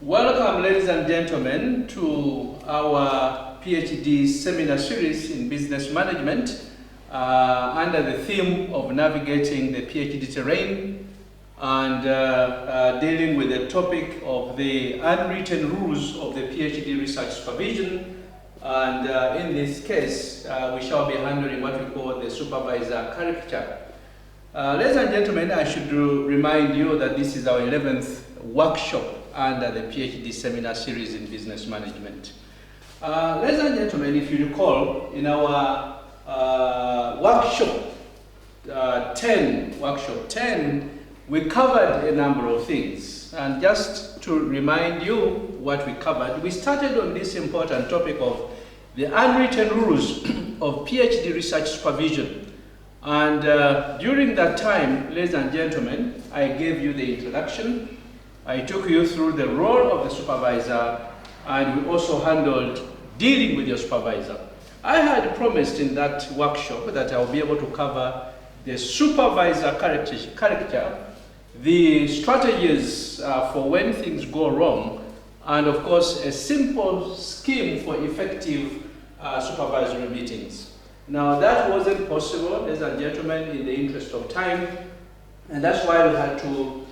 Welcome, ladies and gentlemen, to our PhD seminar series in business management under the theme of navigating the PhD terrain and dealing with the topic of the unwritten rules of the PhD research supervision. And in this case, we shall be handling what we call the Supervisor Caricature. Ladies and gentlemen, I should remind you that this is our 11th workshop under the PhD seminar series in business management. Ladies and gentlemen, if you recall, in our workshop 10, we covered a number of things. And just to remind you what we covered, we started on this important topic of the unwritten rules of PhD research supervision. And during that time, ladies and gentlemen, I gave you the introduction. I took you through the role of the supervisor, and we also handled dealing with your supervisor. I had promised in that workshop that I will be able to cover the supervisor caricature, the strategies for when things go wrong, and of course a simple scheme for effective supervisory meetings. Now that wasn't possible, ladies and gentlemen, in the interest of time, and that's why we had to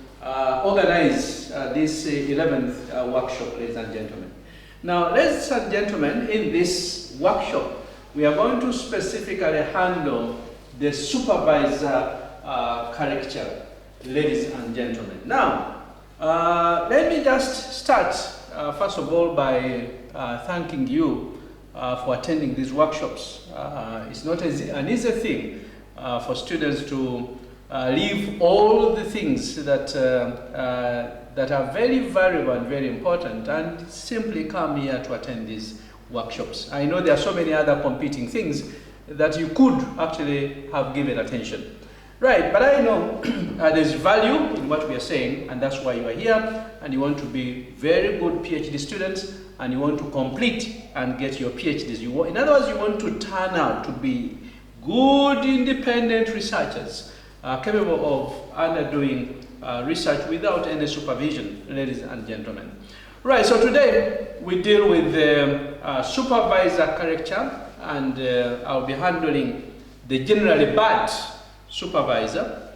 organize this 11th workshop, ladies and gentlemen. Now, ladies and gentlemen, in this workshop, we are going to specifically handle the supervisor caricature, ladies and gentlemen. Now, let me just start, first of all, by thanking you for attending these workshops. It's not an easy thing for students to leave all the things that that are very valuable and very important and simply come here to attend these workshops. I know there are so many other competing things that you could actually have given attention. Right, but I know there's value in what we are saying, and that's why you are here, and you want to be very good PhD students, and you want to complete and get your PhDs. In other words, you want to turn out to be good independent researchers, capable of underdoing research without any supervision, ladies and gentlemen. Right, so today we deal with the supervisor caricature, and I'll be handling the generally bad supervisor.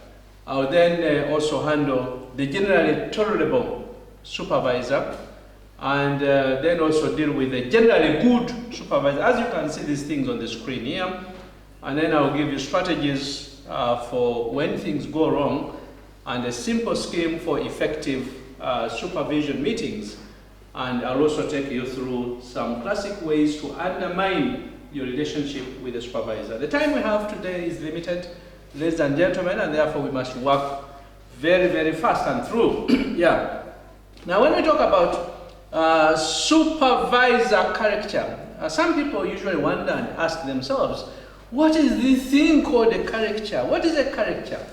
I'll then also handle the generally tolerable supervisor, and then also deal with the generally good supervisor. As you can see these things on the screen here, and then I'll give you strategies for when things go wrong, and a simple scheme for effective supervision meetings. And I'll also take you through some classic ways to undermine your relationship with the supervisor. The time we have today is limited, ladies and gentlemen, and therefore we must work very, very fast and through. Yeah. Now, when we talk about supervisor caricature, some people usually wonder and ask themselves, what is this thing called a caricature? What is a caricature?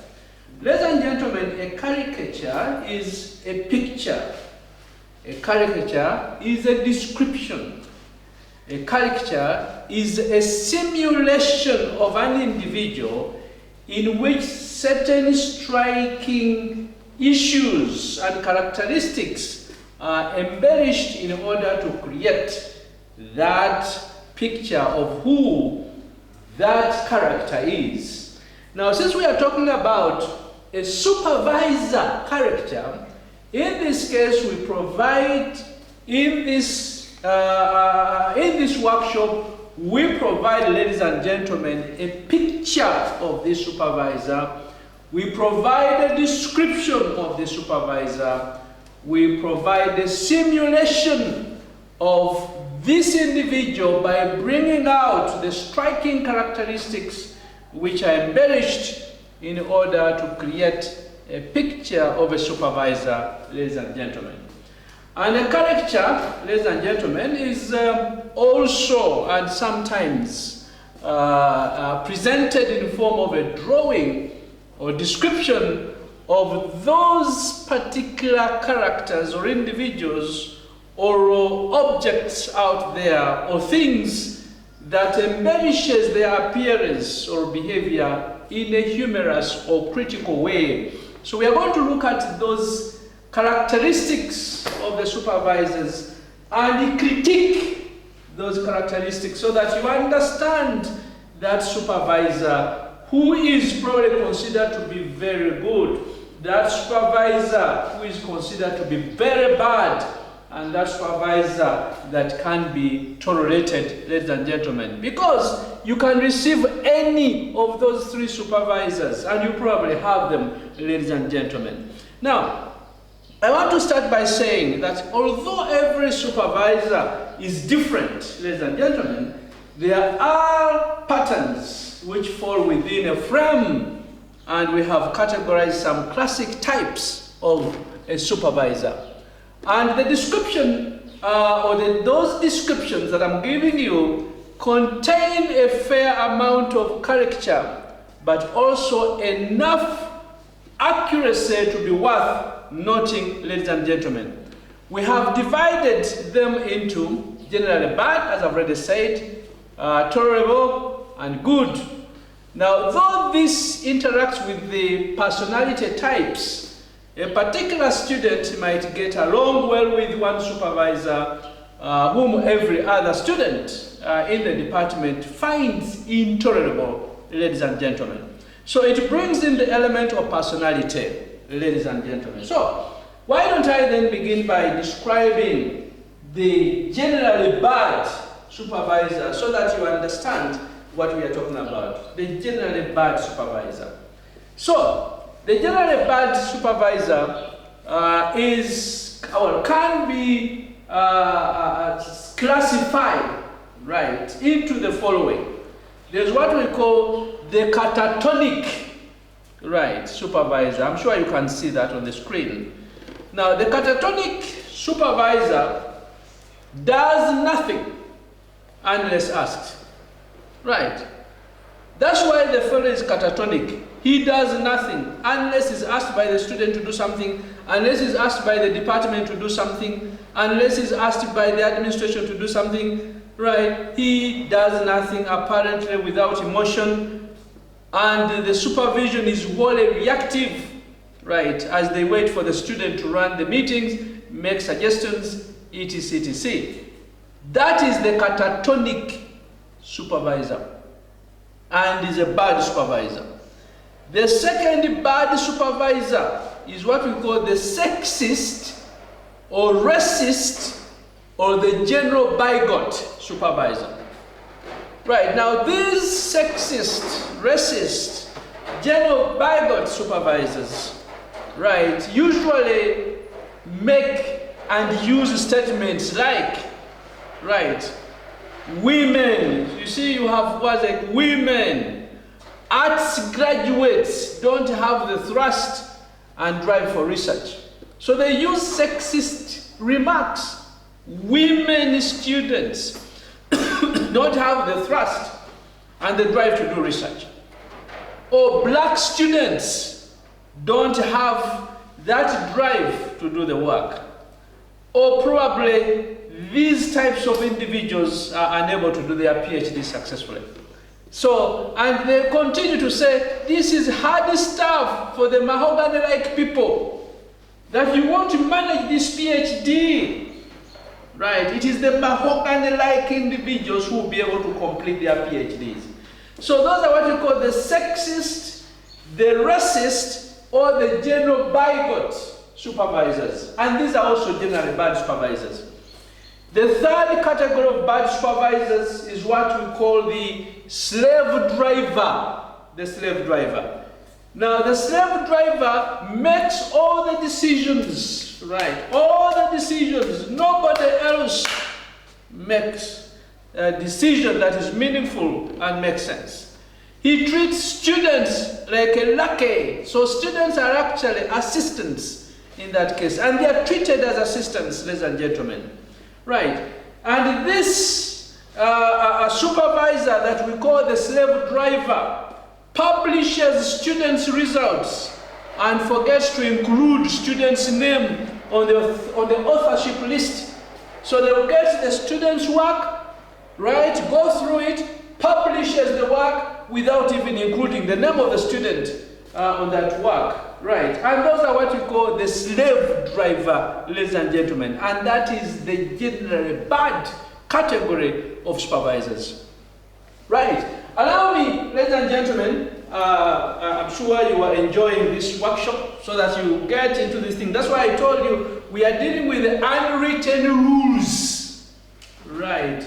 Ladies and gentlemen, a caricature is a picture. A caricature is a description. A caricature is a simulation of an individual in which certain striking issues and characteristics are embellished in order to create that picture of who that character is. Now, since we are talking about a supervisor character, in this case, we provide in this workshop, we provide, ladies and gentlemen, a picture of the supervisor. We provide a description of the supervisor. We provide a simulation of this individual by bringing out the striking characteristics which are embellished in order to create a picture of a supervisor, ladies and gentlemen. And a caricature, ladies and gentlemen, is also and sometimes presented in the form of a drawing or description of those particular characters or individuals or objects out there or things that embellishes their appearance or behavior in a humorous or critical way. So we are going to look at those characteristics of the supervisors and critique those characteristics so that you understand that supervisor who is probably considered to be very good, that supervisor who is considered to be very bad, and that supervisor that can be tolerated, ladies and gentlemen. Because you can receive any of those three supervisors, and you probably have them, ladies and gentlemen. Now, I want to start by saying that although every supervisor is different, ladies and gentlemen, there are patterns which fall within a frame, and we have categorized some classic types of a supervisor. And the description, those descriptions that I'm giving you contain a fair amount of caricature, but also enough accuracy to be worth noting, ladies and gentlemen. We have divided them into generally bad, as I've already said, tolerable, and good. Now, though this interacts with the personality types, a particular student might get along well with one supervisor whom every other student in the department finds intolerable, ladies and gentlemen. So it brings in the element of personality, ladies and gentlemen. So why don't I then begin by describing the generally bad supervisor so that you understand what we are talking about, the generally bad supervisor. So, the generally bad supervisor can be classified, right, into the following. There's what we call the catatonic, right, supervisor. I'm sure you can see that on the screen. Now, the catatonic supervisor does nothing unless asked, right? That's why the fellow is catatonic. He does nothing unless he's asked by the student to do something, unless he's asked by the department to do something, unless he's asked by the administration to do something, right? He does nothing apparently without emotion, and the supervision is wholly reactive, right? As they wait for the student to run the meetings, make suggestions, etc., etc. That is the catatonic supervisor, and is a bad supervisor. The second bad supervisor is what we call the sexist or racist or the general bigot supervisor. Right, now these sexist, racist, general bigot supervisors, right, usually make and use statements like, right, women, you see you have words like women, arts graduates don't have the thrust and drive for research. So they use sexist remarks. Women students don't have the thrust and the drive to do research. Or black students don't have that drive to do the work. Or probably these types of individuals are unable to do their PhD successfully. So, and they continue to say, this is hard stuff for the mahogany-like people, that you want to manage this PhD, right? It is the mahogany-like individuals who will be able to complete their PhDs. So those are what you call the sexist, the racist, or the general bigot supervisors. And these are also generally bad supervisors. The third category of bad supervisors is what we call the slave driver. The slave driver. Now, the slave driver makes all the decisions, right? All the decisions. Nobody else makes a decision that is meaningful and makes sense. He treats students like a lackey. So students are actually assistants in that case. And they are treated as assistants, ladies and gentlemen. Right, and this supervisor that we call the slave driver publishes students' results and forgets to include students' name on the authorship list. So they will get the students' work, right, go through it, publishes the work without even including the name of the student on that work. right? And those are what we call the slave driver, ladies and gentlemen. And that is the generally bad category of supervisors, right? Allow me, ladies and gentlemen, I'm sure you are enjoying this workshop so that you get into this thing. That's why I told you we are dealing with the unwritten rules, right,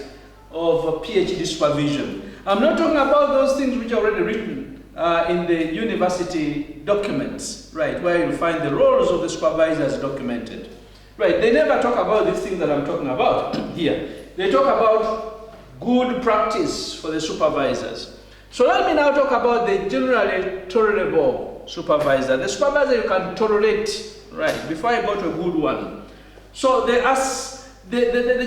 of PhD supervision. I'm not talking about those things which are already written in the university documents, right, where you find the roles of the supervisors documented. Right, they never talk about these things that I'm talking about here. They talk about good practice for the supervisors. So let me now talk about the generally tolerable supervisor. The supervisor you can tolerate, right, before I go to a good one. So the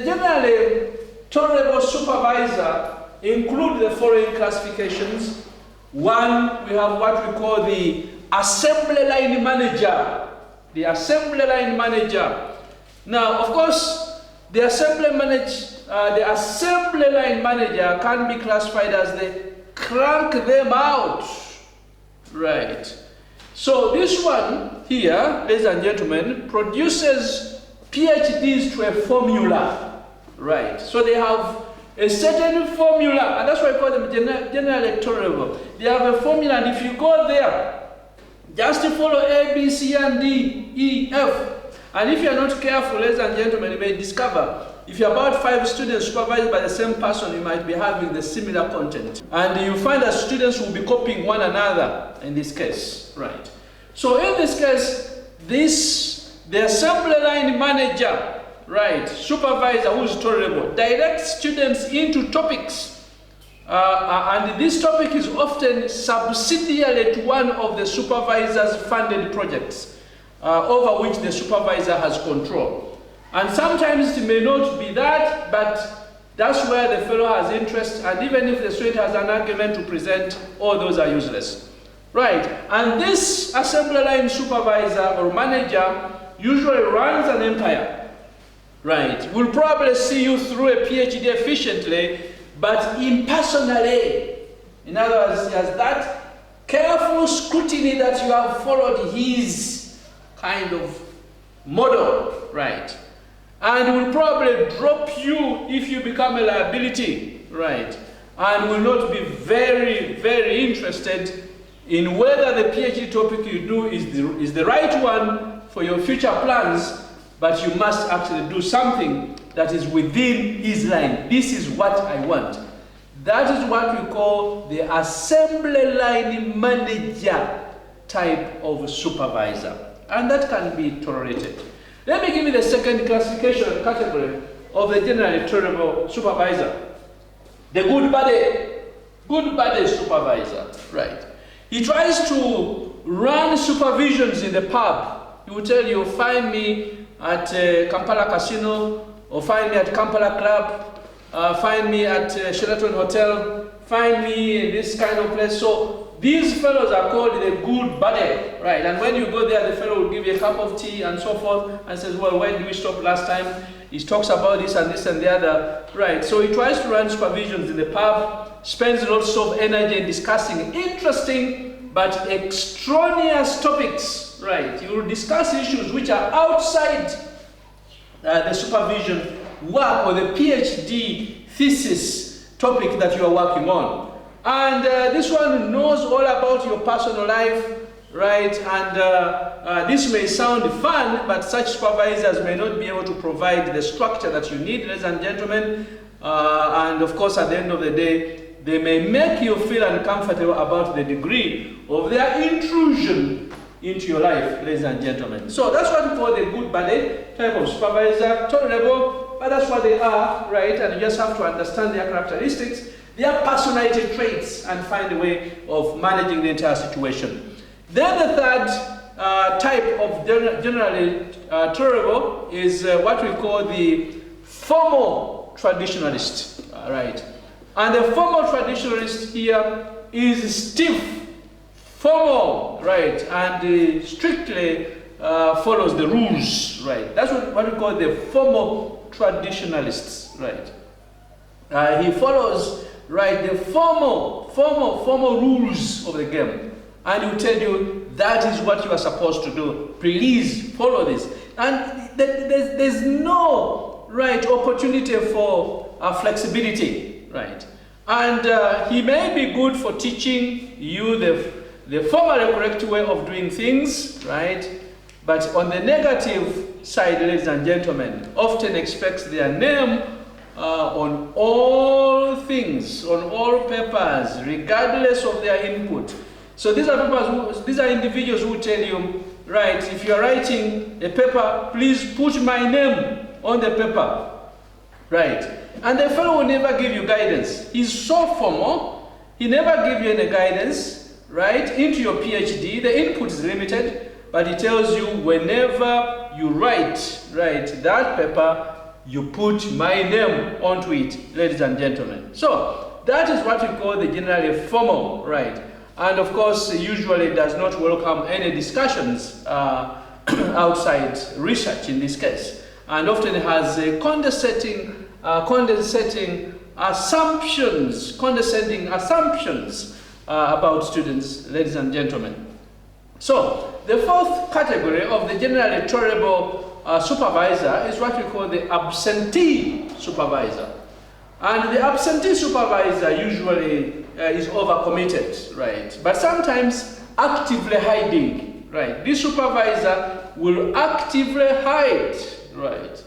generally tolerable supervisor include the following classifications. One, we have what we call the assembly line manager. The assembly line manager. Now, of course, the assembly line manager can be classified as the crank them out, right? So this one here, ladies and gentlemen, produces PhDs to a formula, right? So they have a certain formula, and that's why I call them generally tolerable. They have a formula, and if you go there, just to follow A, B, C, and D, E, F, and if you are not careful, ladies and gentlemen, you may discover if you're about 5 students supervised by the same person, you might be having the similar content. And you find that students will be copying one another in this case, right? So in this case, the assembly line manager, right, supervisor who is tolerable, directs students into topics. And this topic is often subsidiary to one of the supervisor's funded projects over which the supervisor has control. And sometimes it may not be that, but that's where the fellow has interest, and even if the student has an argument to present, all those are useless. Right, and this assembly line supervisor or manager usually runs an empire. Right, will probably see you through a PhD efficiently, but impersonally. In other words, he has that careful scrutiny that you have followed his kind of model, right? And will probably drop you if you become a liability, right? And will not be very, very interested in whether the PhD topic you do is the right one for your future plans, but you must actually do something that is within his line. This is what I want. That is what we call the assembly line manager type of supervisor. And that can be tolerated. Let me give you the second classification category of the generally tolerable supervisor. The good buddy supervisor, right? He tries to run supervisions in the pub. He will tell you, find me at Kampala Casino, or find me at Kampala Club, find me at Sheraton Hotel, find me in this kind of place. So these fellows are called the good buddy, right? And when you go there, the fellow will give you a cup of tea and so forth, and says, well, where did we stop last time? He talks about this and the other, right? So he tries to run supervisions in the pub, spends lots of energy in discussing interesting but extraneous topics, right? He will discuss issues which are outside the supervision work or the PhD thesis topic that you are working on. And this one knows all about your personal life, right? And this may sound fun, but such supervisors may not be able to provide the structure that you need, ladies and gentlemen. And of course, at the end of the day, they may make you feel uncomfortable about the degree of their intrusion into your life, ladies and gentlemen. So that's what we call the good buddy type of supervisor, tolerable, but that's what they are, right? And you just have to understand their characteristics, their personality traits, and find a way of managing the entire situation. Then the third type of generally tolerable is what we call the formal traditionalist, right? And the formal traditionalist here is stiff, formal, right, and strictly follows the rules, right? That's what we call the formal traditionalists, right? He follows, right, the formal rules of the game, and he will tell you that is what you are supposed to do. Please follow this. And there's no right opportunity for flexibility, right? And he may be good for teaching you the formally correct way of doing things, right? But on the negative side, ladies and gentlemen, often expects their name on all things, on all papers, regardless of their input. So these are individuals who tell you, right, if you are writing a paper, please put my name on the paper, right? And the fellow will never give you guidance. He's so formal, he never gives you any guidance, right, into your PhD. The input is limited, but he tells you whenever you write, right, that paper, you put my name onto it, ladies and gentlemen. So that is what we call the generally formal, right? And of course, usually does not welcome any discussions outside research in this case, and often has a condescending assumptions about students, ladies and gentlemen. So the fourth category of the generally tolerable supervisor is what we call the absentee supervisor. And the absentee supervisor usually is overcommitted, right? But sometimes actively hiding, right? This supervisor will actively hide, right?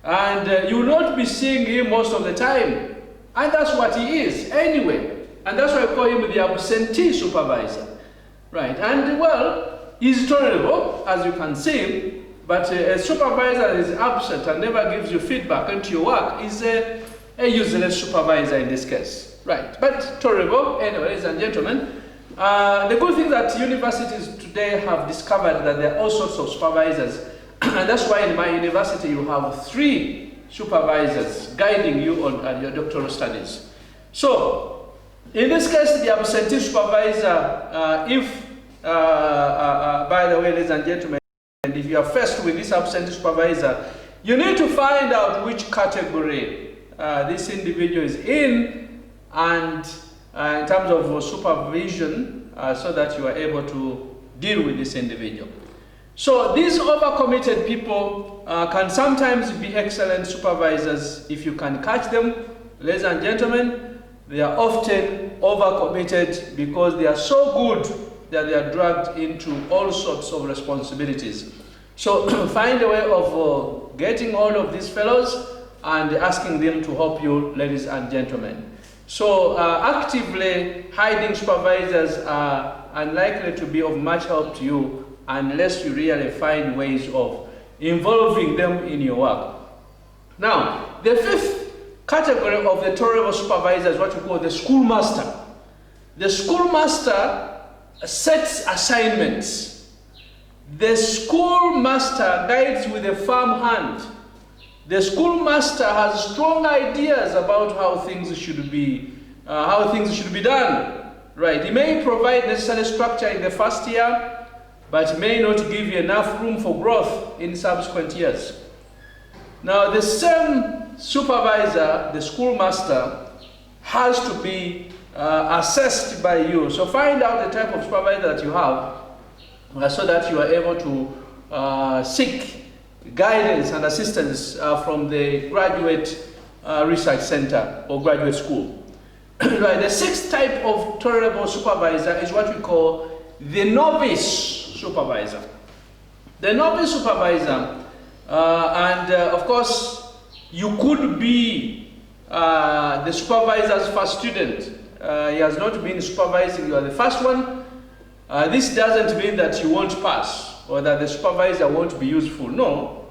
And you will not be seeing him most of the time. And that's what he is anyway. And that's why I call him the absentee supervisor, right? And well, he's tolerable, as you can see, but a supervisor that is absent and never gives you feedback into your work is a useless supervisor in this case, right? But tolerable, anyway, ladies and gentlemen. The good thing that universities today have discovered that there are all sorts of supervisors, and that's why in my university you have 3 supervisors guiding you on your doctoral studies. So, in this case, the absentee supervisor, by the way, ladies and gentlemen, if you are faced with this absentee supervisor, you need to find out which category this individual is in, and in terms of supervision, so that you are able to deal with this individual. So these overcommitted people can sometimes be excellent supervisors if you can catch them. Ladies and gentlemen, they are often overcommitted because they are so good that they are dragged into all sorts of responsibilities. So find a way of getting all of these fellows and asking them to help you, ladies and gentlemen. So actively hiding supervisors are unlikely to be of much help to you unless you really find ways of involving them in your work. Now, the 5th category of the tolerable supervisor is what we call the schoolmaster. The schoolmaster sets assignments. The schoolmaster guides with a firm hand. The schoolmaster has strong ideas about how things should be done. Right? He may provide necessary structure in the first year, but may not give you enough room for growth in subsequent years. Now, the same supervisor, the schoolmaster, has to be assessed by you. So find out the type of supervisor that you have so that you are able to seek guidance and assistance from the graduate research center or graduate school. Right. The 6th type of tolerable supervisor is what we call the novice supervisor. The novice supervisor, of course, you could be the supervisor's first student. He has not been supervising, you are the first one. This doesn't mean that you won't pass or that the supervisor won't be useful. No.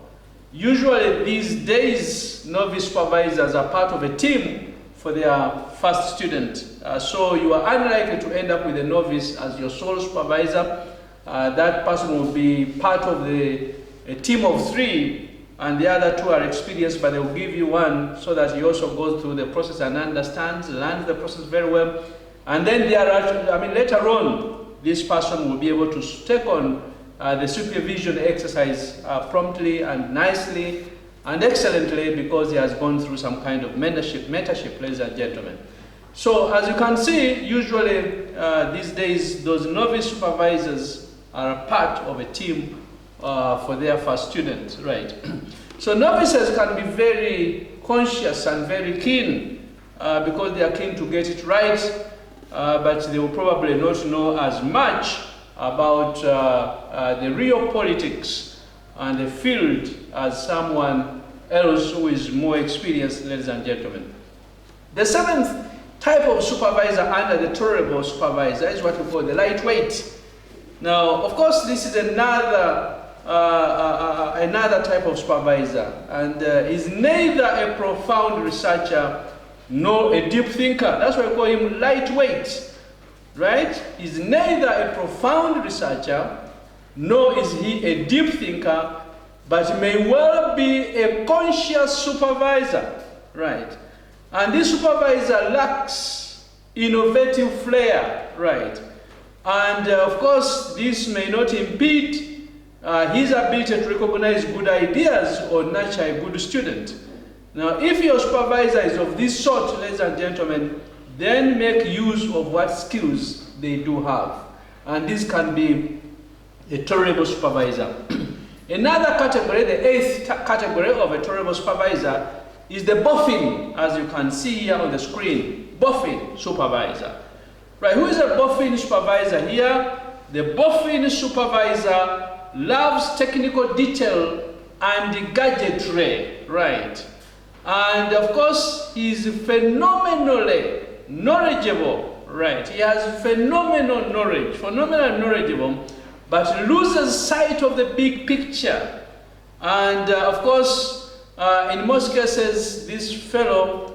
Usually these days, novice supervisors are part of a team for their first student. So you are unlikely to end up with a novice as your sole supervisor. That person will be part of a team of 3, and the other 2 are experienced, but they will give you one so that he also goes through the process and learns the process very well. And then later on, this person will be able to take on the supervision exercise promptly and nicely and excellently because he has gone through some kind of mentorship, ladies and gentlemen. So as you can see, usually these days, those novice supervisors are a part of a team for their first student, right? So novices can be very conscious and very keen because they are keen to get it right, but they will probably not know as much about the real politics and the field as someone else who is more experienced, ladies and gentlemen. The seventh type of supervisor under the tolerable supervisor is what we call the lightweight. Now, of course, this is another type of supervisor, and is neither a profound researcher nor a deep thinker. That's why we call him lightweight, right? He's neither a profound researcher nor is he a deep thinker, but may well be a conscious supervisor, right? And this supervisor lacks innovative flair, right? And of course, this may not impede his ability to recognize good ideas or nurture a good student. Now, if your supervisor is of this sort, ladies and gentlemen, then make use of what skills they do have. And this can be a tolerable supervisor. Another category, the eighth category of a tolerable supervisor, is the boffin, as you can see here on the screen. Boffin supervisor. Right, who is a boffin supervisor here? The boffin supervisor loves technical detail and gadgetry, right? And of course, he's phenomenally knowledgeable, right? He has phenomenal knowledge, phenomenal knowledgeable, but loses sight of the big picture. And of course, in most cases, these fellows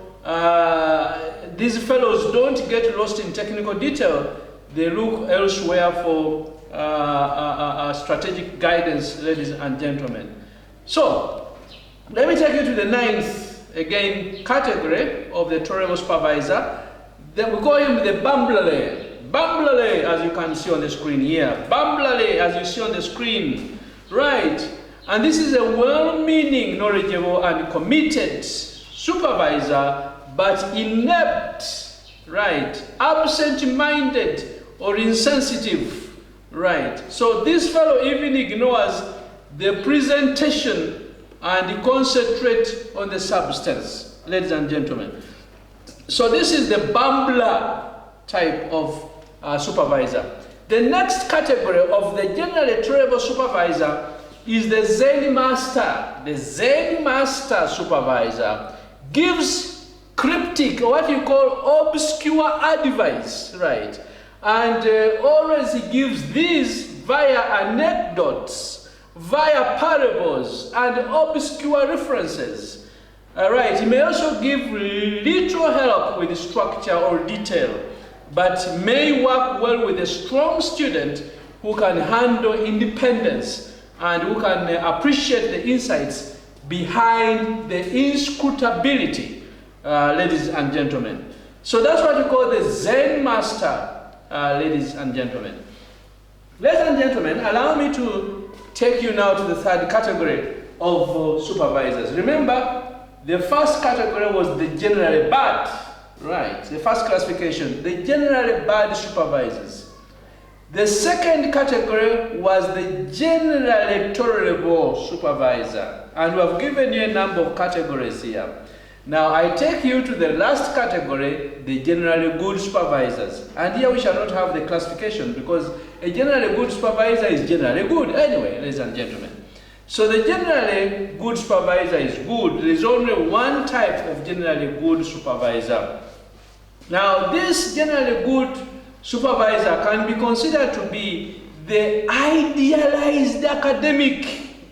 don't get lost in technical detail. They look elsewhere for strategic guidance, ladies and gentlemen. So, let me take you to the ninth, again, category of the tolerable supervisor. Then we call him the bumbler. Bumbler, as you can see on the screen here. Bumbler, as you see on the screen. Right. And this is a well-meaning, knowledgeable, and committed supervisor, but inept, right? Absent-minded or insensitive, right? So this fellow even ignores the presentation and concentrates on the substance, ladies and gentlemen. So this is the bumbler type of supervisor. The next category of the generally tolerable supervisor is the Zen master. The Zen master supervisor gives cryptic, or what you call obscure advice, right? And always he gives these via anecdotes, via parables, and obscure references. Right, he may also give little help with structure or detail, but may work well with a strong student who can handle independence and who can appreciate the insights behind the inscrutability, ladies and gentlemen. So that's what you call the Zen master, ladies and gentlemen. Ladies and gentlemen, allow me to take you now to the third category of supervisors. Remember, the first category was the generally bad, right? The first classification, the generally bad supervisors. The second category was the generally tolerable supervisor. And we have given you a number of categories here. Now I take you to the last category, the generally good supervisors. And here we shall not have the classification because a generally good supervisor is generally good anyway, ladies and gentlemen. So the generally good supervisor is good. There is only one type of generally good supervisor. Now this generally good supervisor can be considered to be the idealized academic,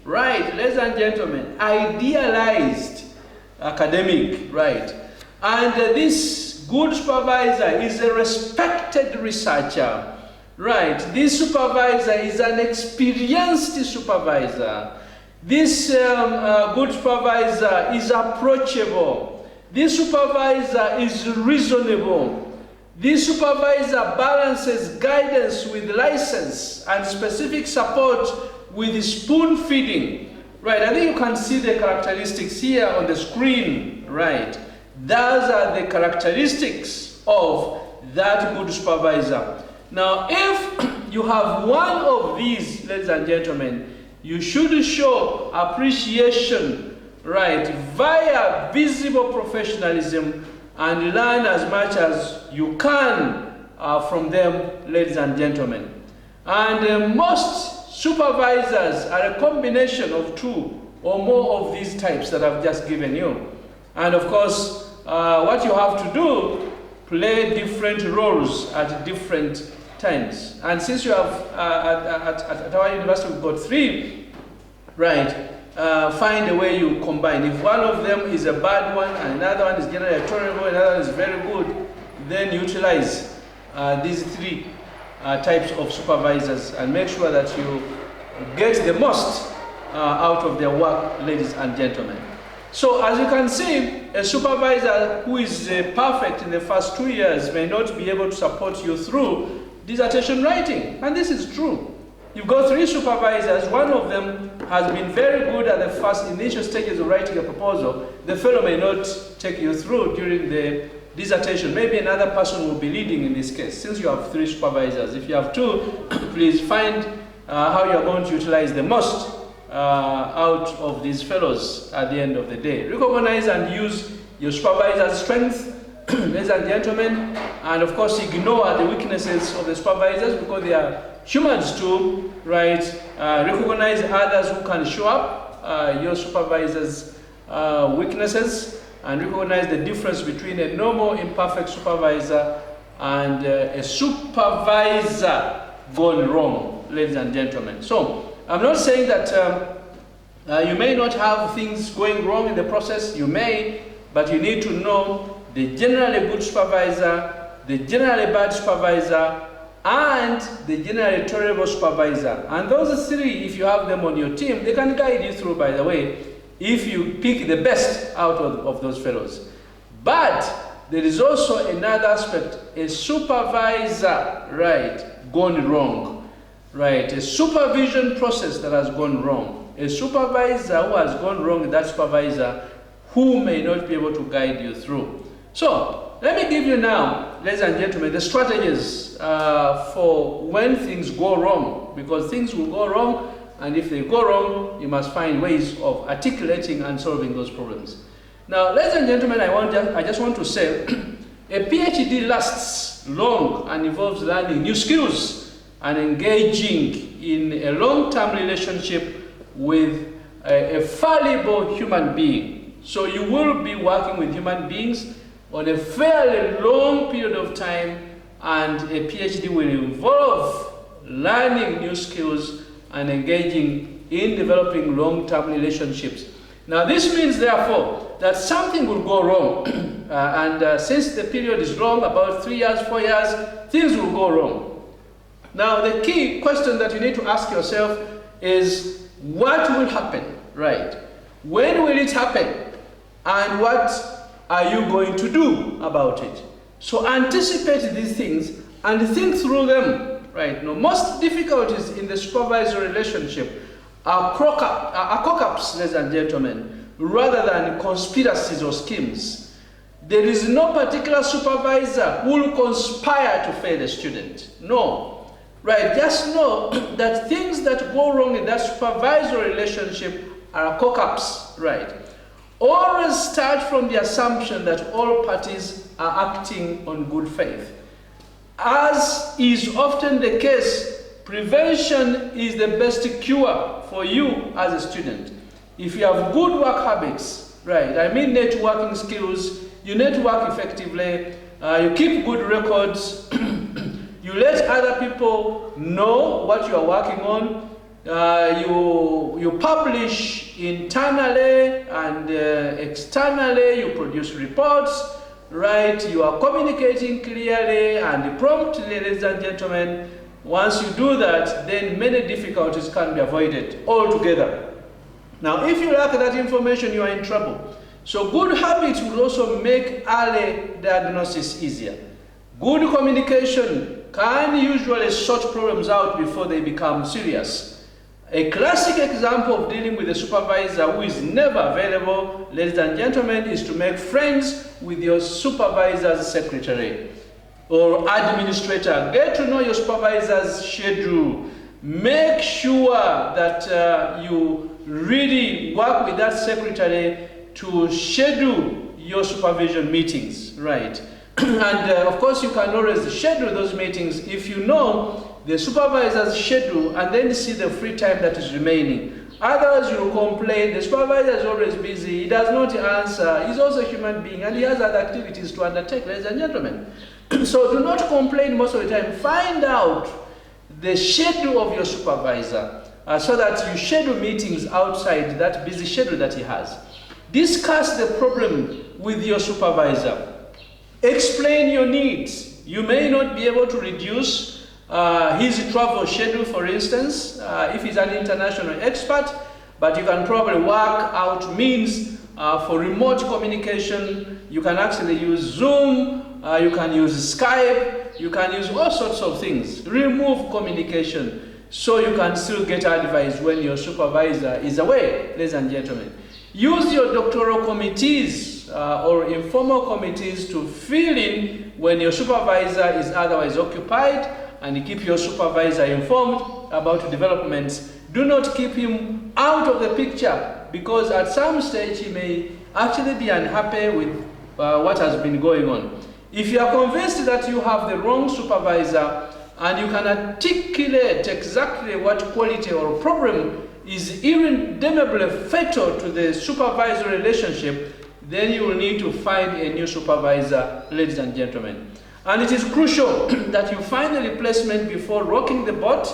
right, ladies and gentlemen, idealized academic, right? And this good supervisor is a respected researcher, right? This supervisor is an experienced supervisor. This good supervisor is approachable. This supervisor is reasonable. This supervisor balances guidance with license and specific support with spoon feeding. Right, I think you can see the characteristics here on the screen, right? Those are the characteristics of that good supervisor. Now, if you have one of these, ladies and gentlemen, you should show appreciation, right, via visible professionalism and learn as much as you can from them, ladies and gentlemen. And most supervisors are a combination of two or more of these types that I've just given you. And of course, what you have to do, play different roles at different times. And since you have, at our university, we've got three, right, find a way you combine. If one of them is a bad one, and another one is generally tolerable, another one is very good, then utilize these three types of supervisors and make sure that you get the most out of their work, ladies and gentlemen. So as you can see, a supervisor who is perfect in the first 2 years may not be able to support you through dissertation writing. And this is true. You've got three supervisors. One of them has been very good at the first initial stages of writing a proposal. The fellow may not take you through during the dissertation. Maybe another person will be leading in this case, since you have three supervisors. If you have two, please find how you are going to utilize the most out of these fellows at the end of the day. Recognize and use your supervisor's strengths, ladies and gentlemen, and of course ignore the weaknesses of the supervisors, because they are humans too, right? Recognize others who can show up your supervisor's weaknesses, and recognize the difference between a normal imperfect supervisor and a supervisor gone wrong, ladies and gentlemen. So I'm not saying that you may not have things going wrong in the process. You may, but you need to know the generally good supervisor, the generally bad supervisor, and the generally tolerable supervisor. And those three, if you have them on your team, they can guide you through, by the way, if you pick the best out of those fellows. But there is also another aspect, a supervisor, right, gone wrong, right? A supervision process that has gone wrong. A supervisor who has gone wrong, that supervisor who may not be able to guide you through. So, let me give you now, ladies and gentlemen, the strategies for when things go wrong, because things will go wrong, and if they go wrong, you must find ways of articulating and solving those problems. Now, ladies and gentlemen, I just want to say, a PhD lasts long and involves learning new skills and engaging in a long-term relationship with a fallible human being. So you will be working with human beings on a fairly long period of time, and a PhD will involve learning new skills and engaging in developing long-term relationships. Now this means, therefore, that something will go wrong, and since the period is long, about 3 years, 4 years, things will go wrong. Now the key question that you need to ask yourself is, what will happen, right? When will it happen? And what are you going to do about it? So anticipate these things and think through them. Right. Now, most difficulties in the supervisory relationship are cock-ups, ladies and gentlemen, rather than conspiracies or schemes. There is no particular supervisor who will conspire to fail a student. No. Right. Just know that things that go wrong in that supervisory relationship are cock-ups. Right. Always start from the assumption that all parties are acting on good faith. As is often the case, prevention is the best cure for you as a student. If you have good work habits, right, I mean networking skills, you network effectively, you keep good records, you let other people know what you are working on, you publish internally and externally, you produce reports, right, you are communicating clearly and promptly, ladies and gentlemen. Once you do that, then many difficulties can be avoided altogether. Now, if you lack that information, you are in trouble. So good habits will also make early diagnosis easier. Good communication can usually sort problems out before they become serious. A classic example of dealing with a supervisor who is never available, ladies and gentlemen, is to make friends with your supervisor's secretary. or administrator, get to know your supervisor's schedule. Make sure that you really work with that secretary to schedule your supervision meetings, right? And of course, you can always schedule those meetings if you know the supervisor's schedule and then see the free time that is remaining. Otherwise, you will complain, the supervisor is always busy, he does not answer, he's also a human being, and he has other activities to undertake, ladies and gentlemen. So do not complain most of the time. Find out the schedule of your supervisor so that you schedule meetings outside that busy schedule that he has. Discuss the problem with your supervisor. Explain your needs. You may not be able to reduce his travel schedule, for instance, if he's an international expert, but you can probably work out means for remote communication. You can actually use Zoom, you can use Skype, you can use all sorts of things. Remove communication so you can still get advice when your supervisor is away, ladies and gentlemen. Use your doctoral committees or informal committees to fill in when your supervisor is otherwise occupied, and keep your supervisor informed about developments. Do not keep him out of the picture, because at some stage he may actually be unhappy with what has been going on. If you are convinced that you have the wrong supervisor and you can articulate exactly what quality or problem is irremediably fatal to the supervisory relationship, then you will need to find a new supervisor, ladies and gentlemen. And it is crucial that you find a replacement before rocking the boat.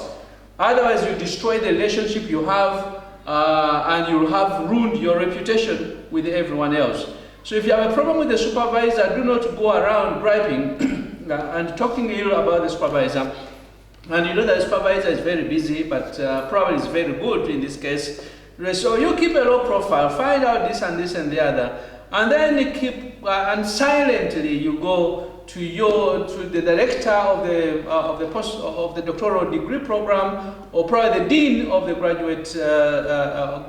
Otherwise, you destroy the relationship you have and you'll have ruined your reputation with everyone else. So if you have a problem with the supervisor, do not go around griping and talking ill about the supervisor. And you know that the supervisor is very busy, but probably is very good in this case. So you keep a low profile, find out this and this and the other, and then keep and silently you go to the director of the doctoral degree program, or probably the dean of the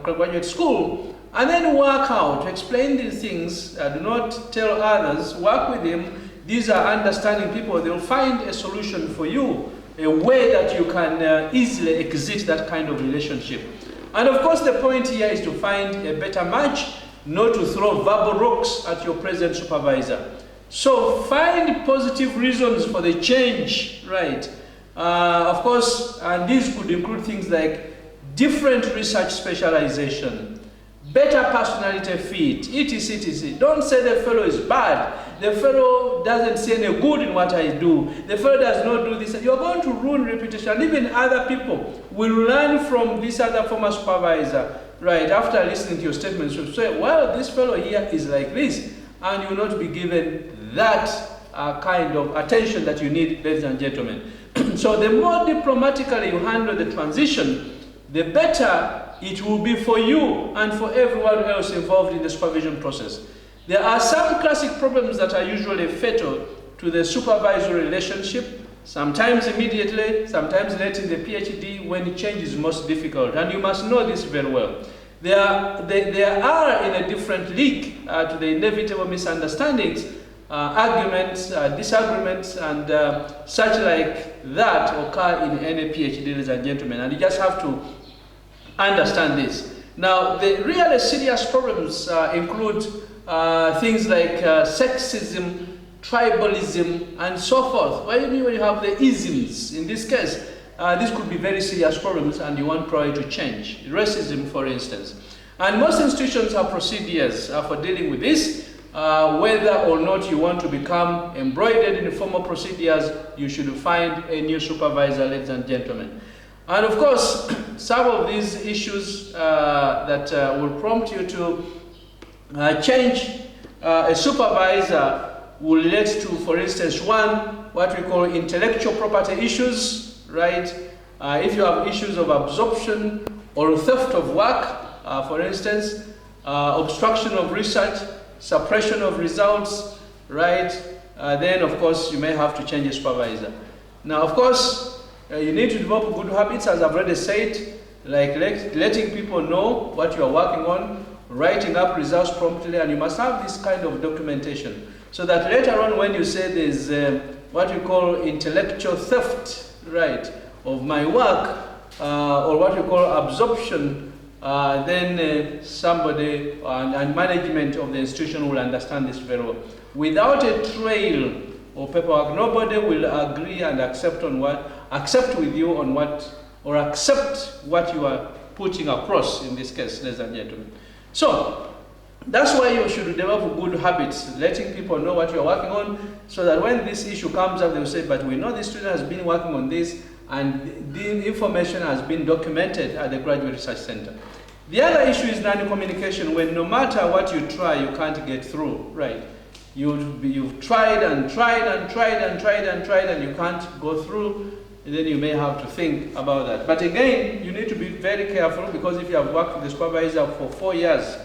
graduate school, and then work out, explain these things. Do not tell others. Work with them. These are understanding people. They'll find a solution for you, a way that you can easily exit that kind of relationship. And of course, the point here is to find a better match, not to throw verbal rocks at your present supervisor. So find positive reasons for the change, right? Of course, and these could include things like different research specialization, better personality fit, etc, etc. Don't say the fellow is bad. The fellow doesn't see any good in what I do. The fellow does not do this. You're going to ruin reputation. And even other people will learn from this other former supervisor, right? After listening to your statements, will say, well, this fellow here is like this. And you will not be given that kind of attention that you need, ladies and gentlemen. So the more diplomatically you handle the transition, the better it will be for you and for everyone else involved in the supervision process. There are some classic problems that are usually fatal to the supervisory relationship, sometimes immediately, sometimes late in the PhD when change is most difficult, and you must know this very well. They are in a different league to the inevitable misunderstandings, arguments, disagreements, and such like that occur in any PhD, ladies and gentlemen, and you just have to understand this. Now, the really serious problems include things like sexism, tribalism, and so forth. When you have the isms, in this case, this could be very serious problems, and you want probably to change. Racism, for instance. And most institutions have procedures for dealing with this. Whether or not you want to become embroidered in formal procedures, you should find a new supervisor, ladies and gentlemen. And of course, some of these issues that will prompt you to change a supervisor will relate to, for instance, one, what we call intellectual property issues, right? If you have issues of absorption or theft of work, for instance, obstruction of research, suppression of results, right? Then, of course, you may have to change a supervisor. Now, of course, you need to develop good habits, as I've already said, like letting people know what you are working on, writing up results promptly, and you must have this kind of documentation, so that later on when you say there's what we call intellectual theft, right, of my work, or what we call absorption, then somebody and management of the institution will understand this very well. Without a trail or paperwork, nobody will agree and accept with you on what, or accept what you are putting across in this case, ladies and gentlemen. So that's why you should develop good habits, letting people know what you're working on, so that when this issue comes up, they will say, but we know this student has been working on this, and the information has been documented at the Graduate Research Center. The other issue is non-communication, when no matter what you try, you can't get through, right? You've tried and tried and tried and tried and tried, and you can't go through, and then you may have to think about that. But again, you need to be very careful, because if you have worked with the supervisor for 4 years,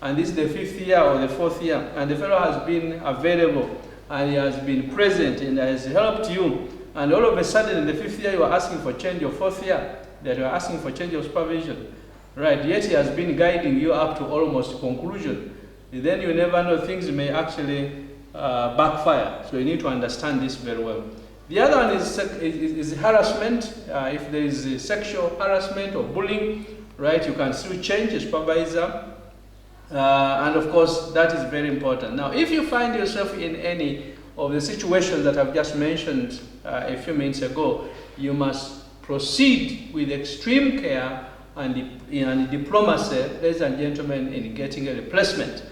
and this is the 5th year or the 4th year, and the fellow has been available, and he has been present, and has helped you, and all of a sudden in the 5th year you are asking for change, your 4th year, that you are asking for change of supervision, right? Yet he has been guiding you up to almost conclusion. Then you never know, things may actually backfire. So you need to understand this very well. The other one is harassment. If there is sexual harassment or bullying, right, you can still change a supervisor. And of course, that is very important. Now, if you find yourself in any of the situations that I've just mentioned a few minutes ago, you must proceed with extreme care and diplomacy, ladies and gentlemen, in getting a replacement.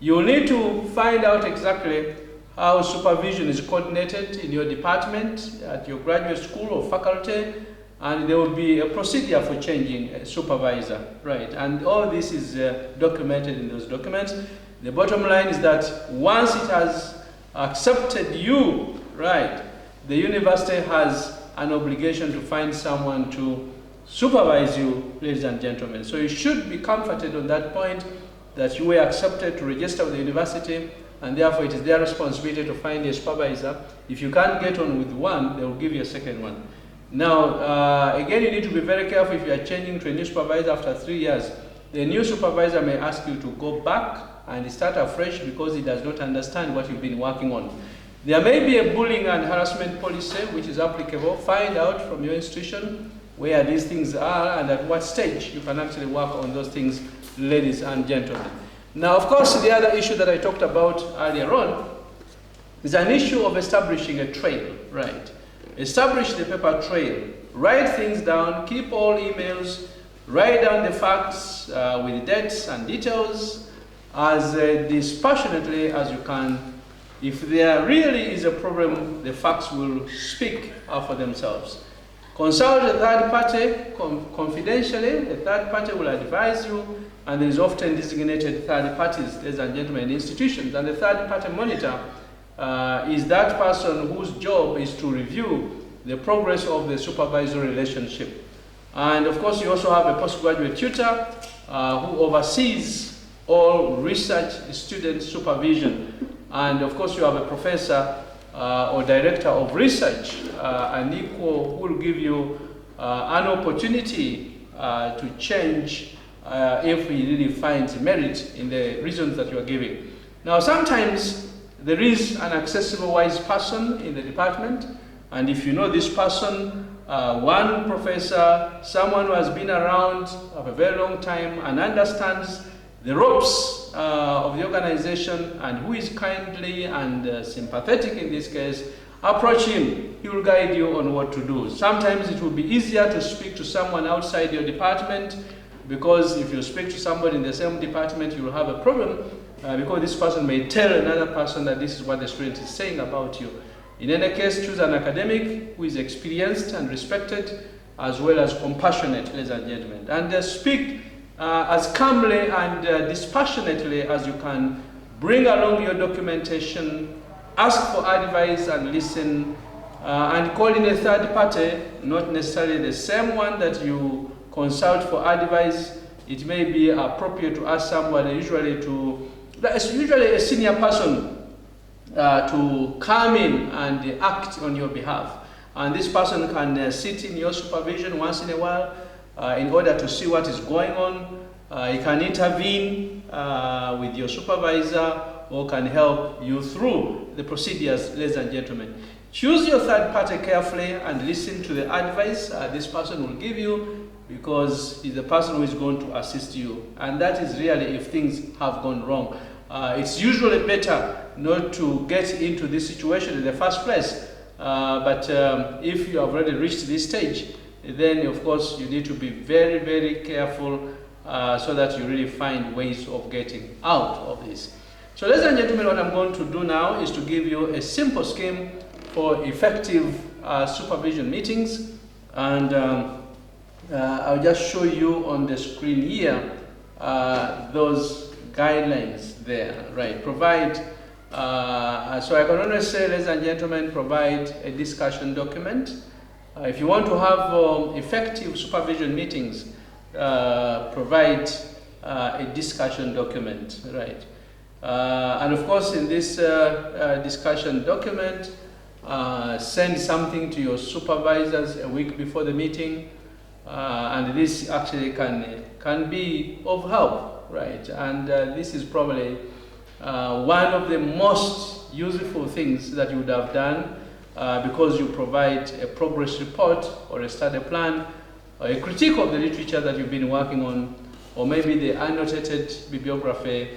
You need to find out exactly how supervision is coordinated in your department, at your graduate school or faculty, and there will be a procedure for changing a supervisor, right? And all this is documented in those documents. The bottom line is that once it has accepted you, right, the university has an obligation to find someone to supervise you, ladies and gentlemen. So you should be comforted on that point, that you were accepted to register with the university, and therefore it is their responsibility to find a supervisor. If you can't get on with one, they will give you a second one. Now, again, you need to be very careful if you are changing to a new supervisor after 3 years. The new supervisor may ask you to go back and start afresh because he does not understand what you've been working on. There may be a bullying and harassment policy which is applicable. Find out from your institution where these things are and at what stage you can actually work on those things, ladies and gentlemen. Now, of course, the other issue that I talked about earlier on is an issue of establishing a trail, right? Establish the paper trail. Write things down, keep all emails, write down the facts with dates and details as dispassionately as you can. If there really is a problem, the facts will speak for themselves. Consult a third party confidentially. The third party will advise you, and there is often designated third parties, ladies and gentlemen, in institutions. And the third party monitor is that person whose job is to review the progress of the supervisory relationship. And of course, you also have a postgraduate tutor who oversees all research student supervision. And of course, you have a professor or director of research, an equal, who will give you an opportunity to change if he really finds merit in the reasons that you are giving. Now, sometimes there is an accessible, wise person in the department, and if you know this person, one professor, someone who has been around for a very long time and understands the ropes of the organization and who is kindly and sympathetic in this case, approach him. He will guide you on what to do. Sometimes it will be easier to speak to someone outside your department, because if you speak to somebody in the same department, you will have a problem because this person may tell another person that this is what the student is saying about you. In any case, choose an academic who is experienced and respected, as well as compassionate, ladies and gentlemen. And speak as calmly and dispassionately as you can. Bring along your documentation, ask for advice and listen, and call in a third party, not necessarily the same one that you consult for advice. It may be appropriate to ask somebody, usually a senior person, to come in and act on your behalf. And this person can sit in your supervision once in a while in order to see what is going on. He can intervene with your supervisor or can help you through the procedures, ladies and gentlemen. Choose your third party carefully and listen to the advice this person will give you, because he's the person who is going to assist you. And that is really if things have gone wrong. It's usually better not to get into this situation in the first place. But if you have already reached this stage, then of course you need to be very, very careful so that you really find ways of getting out of this. So ladies and gentlemen, what I'm going to do now is to give you a simple scheme for effective supervision meetings. And I'll just show you on the screen here those guidelines there, right? Provide, so I can only say, ladies and gentlemen, provide a discussion document. If you want to have effective supervision meetings, provide a discussion document, right? And of course, in this discussion document, send something to your supervisors a week before the meeting, and this actually can be of help, right? And this is probably one of the most useful things that you would have done, because you provide a progress report or a study plan, or a critique of the literature that you've been working on, or maybe the annotated bibliography,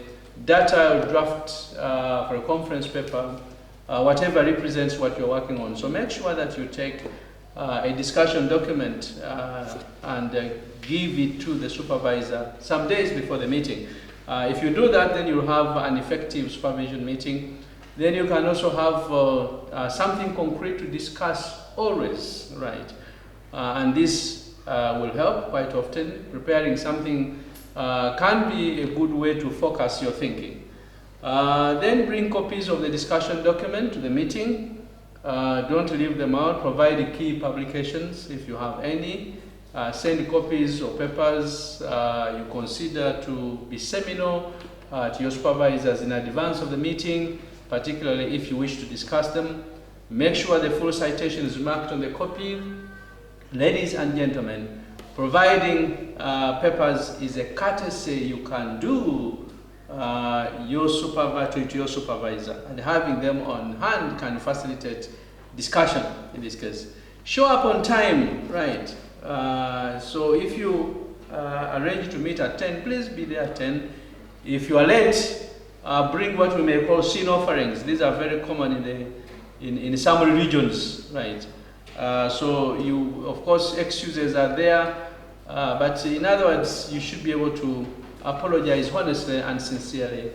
data or draft for a conference paper, whatever represents what you're working on. So make sure that you take a discussion document and give it to the supervisor some days before the meeting. If you do that, then you'll have an effective supervision meeting. Then you can also have something concrete to discuss always, right? And this will help quite often. Preparing something can be a good way to focus your thinking. Then bring copies of the discussion document to the meeting. Don't leave them out. Provide key publications if you have any. Send copies or papers you consider to be seminal to your supervisors in advance of the meeting, particularly if you wish to discuss them. Make sure the full citation is marked on the copy. Ladies and gentlemen, providing papers is a courtesy you can do to your supervisor, and having them on hand can facilitate discussion in this case. Show up on time, right? So if you arrange to meet at 10, please be there at 10. If you are late, bring what we may call sin offerings. These are very common in some regions, right? So you, of course, excuses are there, but in other words, you should be able to apologize honestly and sincerely.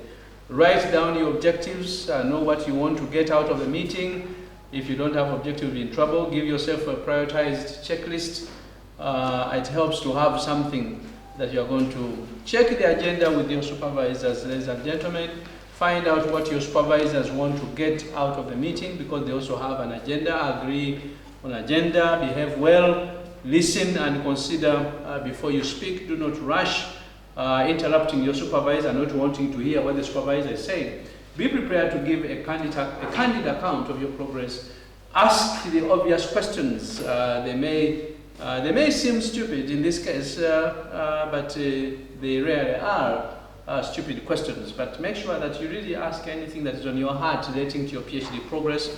Write down your objectives, know what you want to get out of the meeting. If you don't have objectives, in trouble. Give yourself a prioritized checklist. It helps to have something that you're going to check the agenda with your supervisors, ladies and gentlemen. Find out what your supervisors want to get out of the meeting, because they also have an agenda. Agree on agenda, behave well, listen and consider before you speak. Do not rush interrupting your supervisor, not wanting to hear what the supervisor is saying. Be prepared to give a candid account of your progress. Ask the obvious questions. They may seem stupid in this case, but they rarely are stupid questions. But make sure that you really ask anything that is on your heart relating to your PhD progress.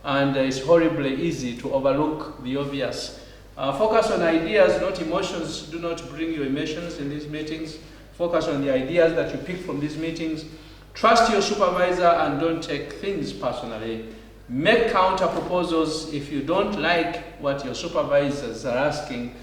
And it's horribly easy to overlook the obvious. Focus on ideas, not emotions. Do not bring your emotions in these meetings. Focus on the ideas that you pick from these meetings. Trust your supervisor and don't take things personally. Make counter proposals if you don't like what your supervisors are asking.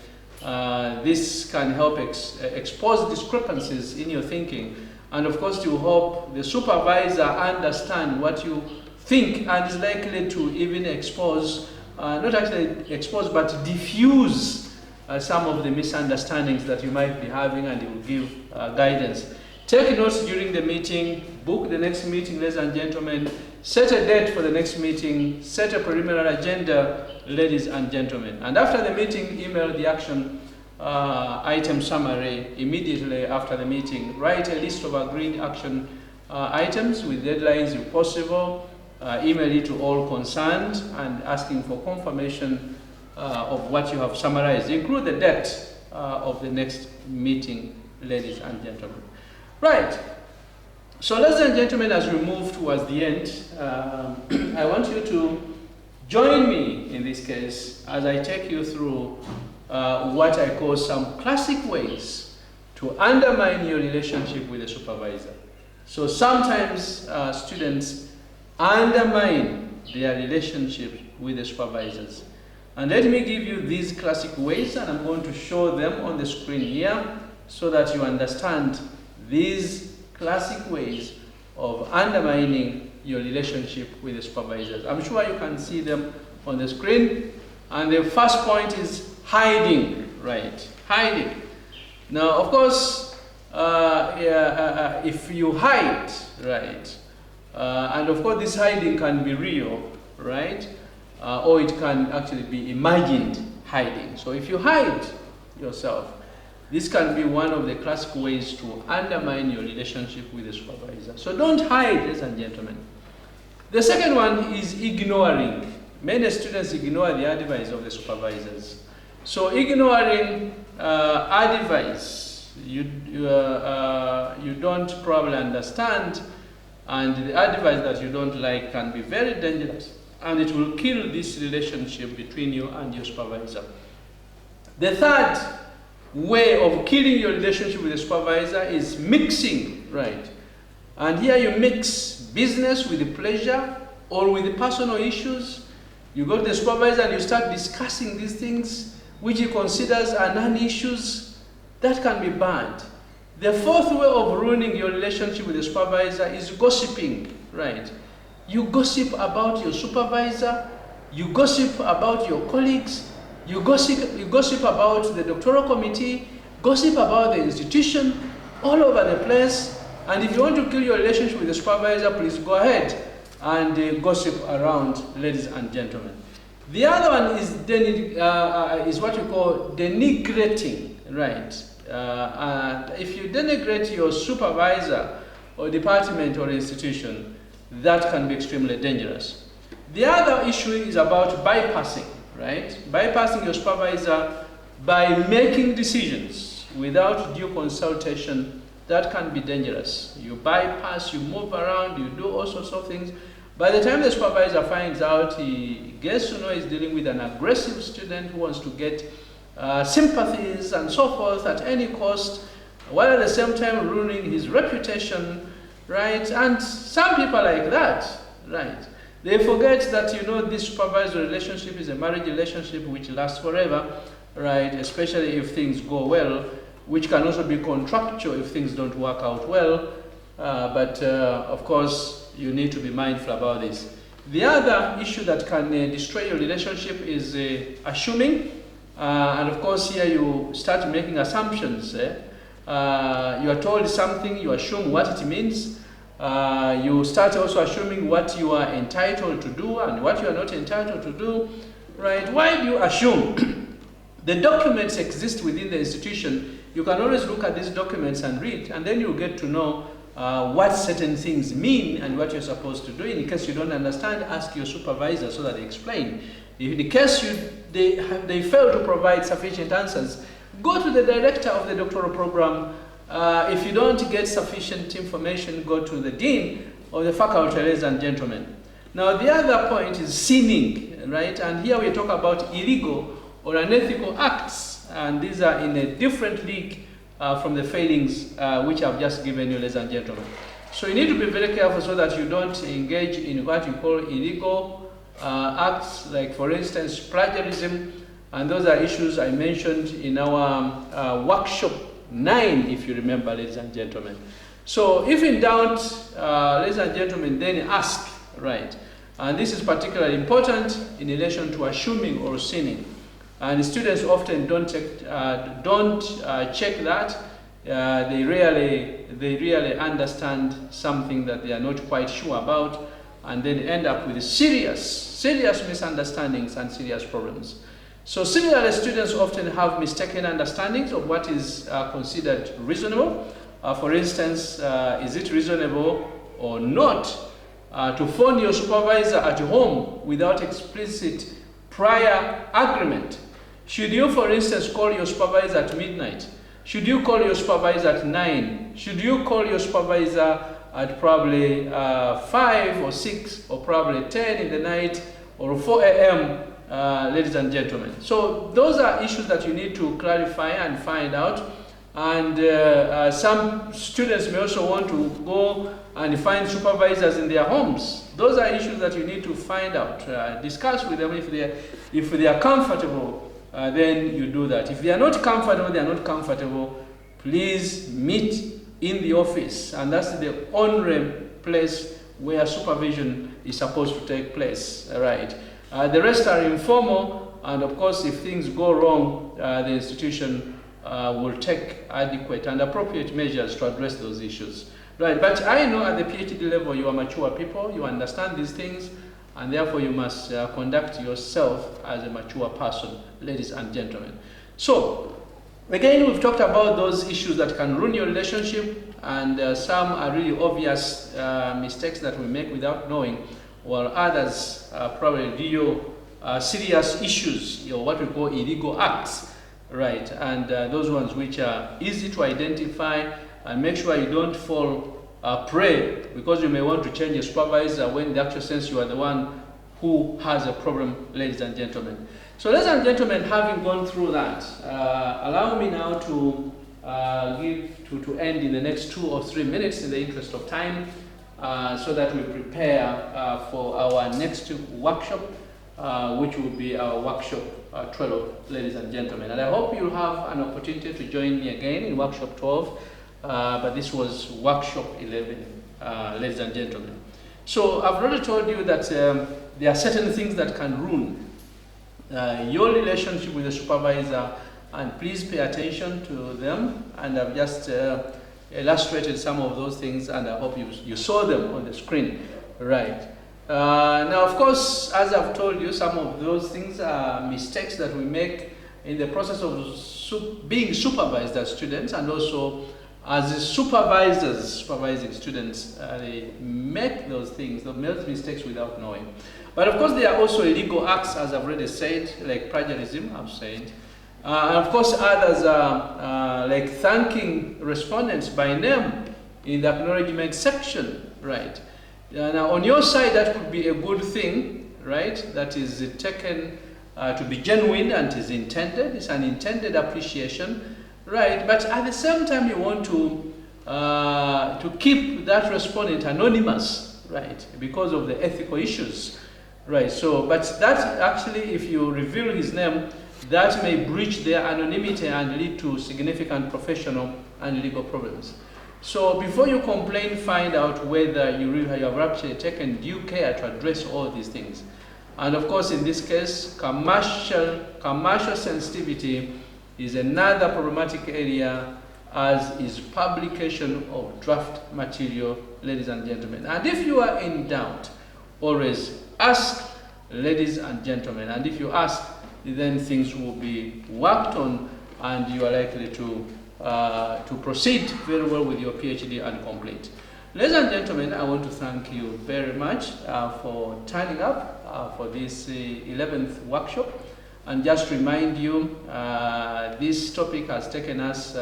This can help expose discrepancies in your thinking, and of course to help the supervisor understand what you think and is likely to even expose, not actually expose, but diffuse some of the misunderstandings that you might be having, and it will give guidance. Take notes during the meeting. Book the next meeting, ladies and gentlemen. Set a date for the next meeting. Set a preliminary agenda, ladies and gentlemen. And after the meeting, email the action item summary immediately after the meeting. Write a list of agreed action items with deadlines if possible. Email it to all concerned and asking for confirmation of what you have summarized. Include the date of the next meeting, ladies and gentlemen. Right. So ladies and gentlemen, as we move towards the end, I want you to join me in this case as I take you through what I call some classic ways to undermine your relationship with the supervisor. So sometimes students undermine their relationship with the supervisors. And let me give you these classic ways, and I'm going to show them on the screen here so that you understand these classic ways of undermining your relationship with the supervisors. I'm sure you can see them on the screen. And the first point is hiding, right? Hiding. Now, of course, if you hide, right, and of course this hiding can be real, right, or it can actually be imagined hiding. So if you hide yourself, this can be one of the classic ways to undermine your relationship with the supervisor. So don't hide, ladies and gentlemen. The second one is ignoring. Many students ignore the advice of the supervisors. So ignoring advice you don't probably understand, and the advice that you don't like can be very dangerous, and it will kill this relationship between you and your supervisor. The third way of killing your relationship with the supervisor is mixing, right? And here you mix business with the pleasure or with the personal issues. You go to the supervisor and you start discussing these things which he considers are non-issues. That can be bad. The fourth way of ruining your relationship with the supervisor is gossiping, right? You gossip about your supervisor, you gossip about your colleagues, you gossip about the doctoral committee, gossip about the institution, all over the place. And if you want to kill your relationship with the supervisor, please go ahead and gossip around, ladies and gentlemen. The other one is what we call denigrating, right? If you denigrate your supervisor or department or institution, that can be extremely dangerous. The other issue is about bypassing, right? Bypassing your supervisor by making decisions without due consultation, that can be dangerous. You bypass, you move around, you do all sorts of things. By the time the supervisor finds out, he gets to know he's dealing with an aggressive student who wants to get sympathies and so forth at any cost, while at the same time ruining his reputation, right? And some people like that, right? They forget that, you know, this supervisor relationship is a marriage relationship which lasts forever, right? Especially if things go well, which can also be contractual if things don't work out well. Of course, you need to be mindful about this. The other issue that can destroy your relationship is assuming. And of course, here you start making assumptions. You are told something, you assume what it means. You start also assuming what you are entitled to do and what you are not entitled to do, right? Why do you assume? The documents exist within the institution. You can always look at these documents and read, and then you'll get to know what certain things mean and what you're supposed to do. In case you don't understand, ask your supervisor so that they explain. In the case they fail to provide sufficient answers, go to the director of the doctoral program. If you don't get sufficient information, go to the dean of the faculty, ladies and gentlemen. Now, the other point is sinning, right? And here we talk about illegal or unethical acts, and these are in a different league from the failings which I've just given you, ladies and gentlemen. So you need to be very careful so that you don't engage in what you call illegal acts, like, for instance, plagiarism, and those are issues I mentioned in our workshop 9, if you remember, ladies and gentlemen. So if in doubt, ladies and gentlemen, then ask, right? And this is particularly important in relation to assuming or sinning. And students often don't check that. They really understand something that they are not quite sure about, and then end up with serious misunderstandings and serious problems. So similarly, students often have mistaken understandings of what is considered reasonable. For instance, is it reasonable or not to phone your supervisor at home without explicit prior agreement? Should you, for instance, call your supervisor at midnight? Should you call your supervisor at 9? Should you call your supervisor at probably 5 or 6 or probably 10 in the night or 4 a.m., ladies and gentlemen. So those are issues that you need to clarify and find out. And some students may also want to go and find supervisors in their homes. Those are issues that you need to find out. Discuss with them. If they are comfortable, then you do that. If they are not comfortable, please meet in the office. And that's the only place where supervision is supposed to take place. Right? The rest are informal, and of course, if things go wrong, the institution will take adequate and appropriate measures to address those issues. Right, but I know at the PhD level you are mature people, you understand these things, and therefore you must conduct yourself as a mature person, ladies and gentlemen. So, again, we've talked about those issues that can ruin your relationship, and some are really obvious mistakes that we make without knowing, while others are probably real serious issues, or what we call illegal acts. Right, and those ones which are easy to identify, and make sure you don't fall prey, because you may want to change a supervisor when in the actual sense you are the one who has a problem, ladies and gentlemen. So ladies and gentlemen, having gone through that, allow me now to end in the next 2 or 3 minutes in the interest of time, so that we prepare for our next workshop, which will be our workshop 12, ladies and gentlemen. And I hope you'll have an opportunity to join me again in workshop 12, but this was workshop 11, ladies and gentlemen. So I've already told you that there are certain things that can ruin your relationship with the supervisor, and please pay attention to them. And I've just illustrated some of those things, and I hope you saw them on the screen. Right. Now, of course, as I've told you, some of those things are mistakes that we make in the process of being supervised as students, and also as supervisors supervising students. They make those things, they make mistakes without knowing. But of course, there are also illegal acts, as I've already said, like plagiarism, I've said. And of course, others are like thanking respondents by name in the acknowledgement section, right? Now, on your side, that could be a good thing, right? That is taken to be genuine and is intended. It's an intended appreciation, right? But at the same time, you want to keep that respondent anonymous, right? Because of the ethical issues, right? So, but that actually, if you reveal his name, that may breach their anonymity and lead to significant professional and legal problems. So before you complain, find out whether you have actually taken due care to address all these things. And of course, in this case, commercial sensitivity is another problematic area, as is publication of draft material, ladies and gentlemen. And if you are in doubt, always ask, ladies and gentlemen. And if you ask, then things will be worked on, and you are likely to proceed very well with your PhD and complete. Ladies and gentlemen, I want to thank you very much for turning up for this 11th workshop, and just remind you, this topic has taken us,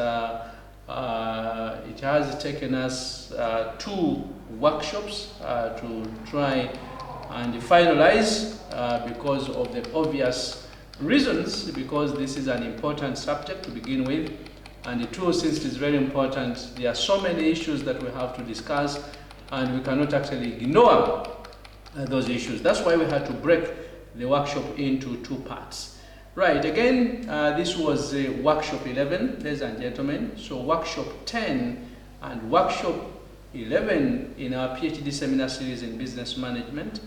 2 workshops to try and finalize, because of the obvious reasons, because this is an important subject to begin with. And the tool, since it is very important, there are so many issues that we have to discuss, and we cannot actually ignore those issues. That's why we had to break the workshop into 2 parts. Right, again, this was workshop 11, ladies and gentlemen. So workshop 10 and workshop 11 in our PhD seminar series in business management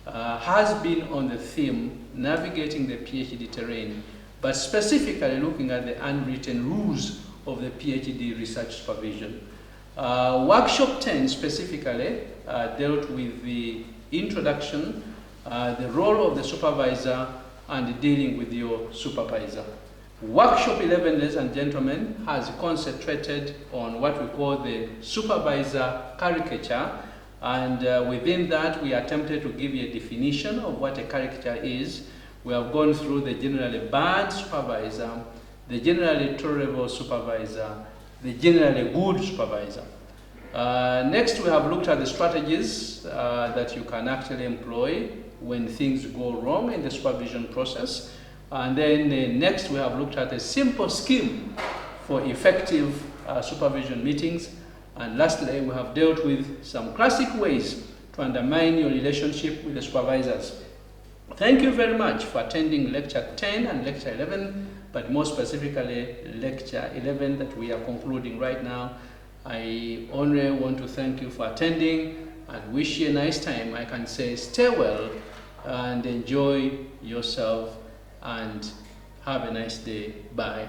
has been on the theme, navigating the PhD terrain, but specifically looking at the unwritten rules of the PhD research supervision. Workshop 10 specifically dealt with the introduction, the role of the supervisor, and dealing with your supervisor. Workshop 11, ladies and gentlemen, has concentrated on what we call the supervisor caricature, and within that we attempted to give you a definition of what a caricature is. We have gone through the generally bad supervisor, the generally tolerable supervisor, the generally good supervisor. Next, we have looked at the strategies that you can actually employ when things go wrong in the supervision process. And then next, we have looked at a simple scheme for effective supervision meetings. And lastly, we have dealt with some classic ways to undermine your relationship with the supervisors. Thank you very much for attending lecture 10 and lecture 11, but more specifically lecture 11 that we are concluding right now. I only want to thank you for attending and wish you a nice time. I can say stay well and enjoy yourself and have a nice day. Bye.